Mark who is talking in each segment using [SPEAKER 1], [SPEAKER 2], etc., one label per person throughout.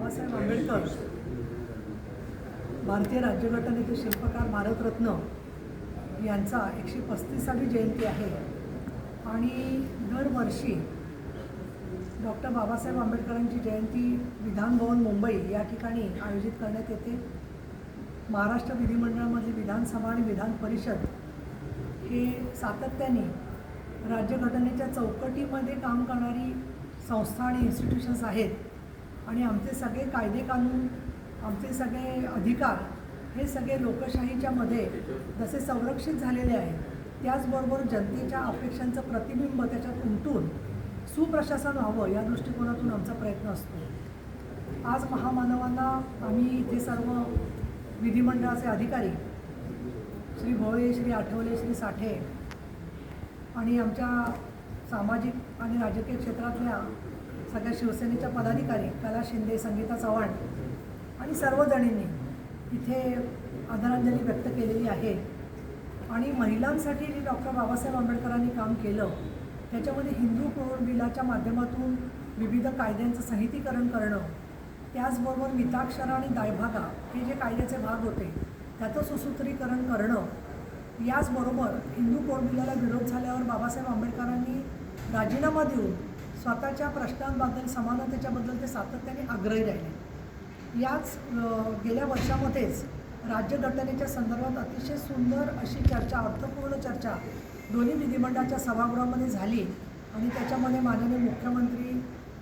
[SPEAKER 1] बाबासाहेब आंबेडकर भारतीय राज्यघटनेचे शिल्पकार भारतरत्न यांचा 135वी जयंती आहे आणि दरवर्षी डॉक्टर बाबासाहेब आंबेडकरांची जयंती विधान भवन मुंबई या ठिकाणी आयोजित करण्यात येते। महाराष्ट्र विधिमंडळामधली विधानसभा आणि विधान परिषद हे सातत्याने राज्यघटनेच्या चौकटीमध्ये काम करणारी संस्था आणि इन्स्टिट्यूशन्स आहेत आणि आमचे सगळे कायदे कानून, आमचे सगळे अधिकार हे सगळे लोकशाहीच्या मध्ये जसे संरक्षित झालेले आहेत, त्याचबरोबर जनतेच्या अपेक्षांचं प्रतिबिंब त्याच्यात उमटून सुप्रशासन व्हावं या दृष्टिकोनातून आमचा प्रयत्न असतो। आज महामानवांना आम्ही इथे सर्व विधिमंडळाचे अधिकारी श्री भोळे, श्री आठवले, श्री साठे आणि आमच्या सामाजिक आणि राजकीय क्षेत्रातल्या सगळ्या शिवसेनेच्या पदाधिकारी कला शिंदे, संगीता चव्हाण आणि सर्वजणींनी इथे आदरांजली व्यक्त केलेली आहे। आणि महिलांसाठी जे डॉक्टर बाबासाहेब आंबेडकरांनी काम केलं त्याच्यामध्ये हिंदू कोड बिलाच्या माध्यमातून विविध कायद्यांचं संहितीकरण करणं, त्याचबरोबर मिताक्षरा आणि दायभागा हे जे कायद्याचे भाग होते त्याचं सुसूत्रीकरण करणं, याचबरोबर हिंदू कोड बिलाला विरोध झाल्यावर बाबासाहेब आंबेडकरांनी राजीनामा देऊन स्वतःच्या प्रश्नांबद्दल, समानतेच्याबद्दल ते सातत्याने आग्रही राहिले। याच गेल्या वर्षामध्येच राज्यघटनेच्या संदर्भात अतिशय सुंदर अशी चर्चा, अर्थपूर्ण चर्चा दोन्ही विधिमंडळाच्या सभागृहामध्ये झाली आणि त्याच्यामध्ये माननीय मुख्यमंत्री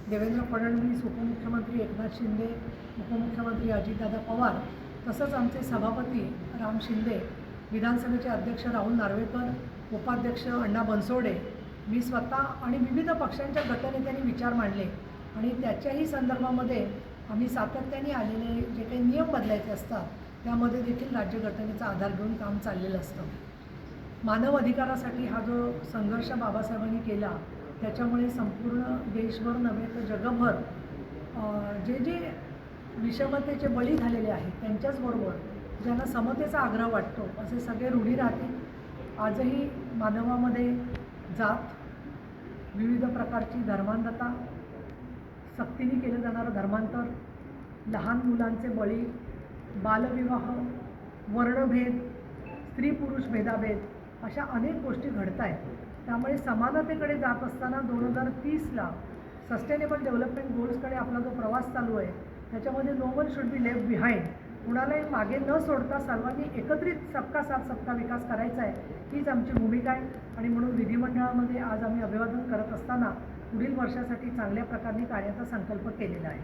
[SPEAKER 1] देवेंद्र फडणवीस, उपमुख्यमंत्री एकनाथ शिंदे, उपमुख्यमंत्री अजितदादा पवार, तसंच आमचे सभापती राम शिंदे, विधानसभेचे अध्यक्ष राहुल नार्वेकर, उपाध्यक्ष अण्णा बनसोडे, मी स्वतः आणि विविध पक्षांच्या गटनेत्यांनी विचार मांडले आणि त्याच्याही संदर्भामध्ये आम्ही सातत्याने आलेले जे काही नियम बदलायचे असतात त्यामध्ये देखील राज्यघटनेचा आधार घेऊन काम चाललेलं असतं। मानव अधिकारासाठी हा जो संघर्ष बाबासाहेबांनी केला त्याच्यामुळे संपूर्ण देशभर नव्हे तर जगभर जे जे विषमतेचे बळी झालेले आहेत त्यांच्याचबरोबर ज्यांना समतेचा आग्रह वाटतो असे सगळे रूढी राहतील। आजही मानवामध्ये जात, विविध प्रकारची धर्मांधता, सक्तीने केलं जाणारं धर्मांतर, लहान मुलांचे बळी, बालविवाह, वर्णभेद, स्त्री पुरुष भेदाभेद अशा अनेक गोष्टी घडत आहेत। त्यामुळे समानतेकडे जात असताना 2030ला सस्टेनेबल डेव्हलपमेंट गोल्सकडे आपला जो प्रवास चालू आहे त्याच्यामध्ये no one should be left behind, कुणालाही मागे न सोडता सर्वांनी एकत्रित सबका साथ सबका विकास करायचा आहे, हीच आमची भूमिका आहे। आणि म्हणून विधिमंडळामध्ये आज आम्ही अभिवादन करत असताना पुढील वर्षासाठी चांगल्या प्रकारे कार्याचा संकल्प केलेला आहे।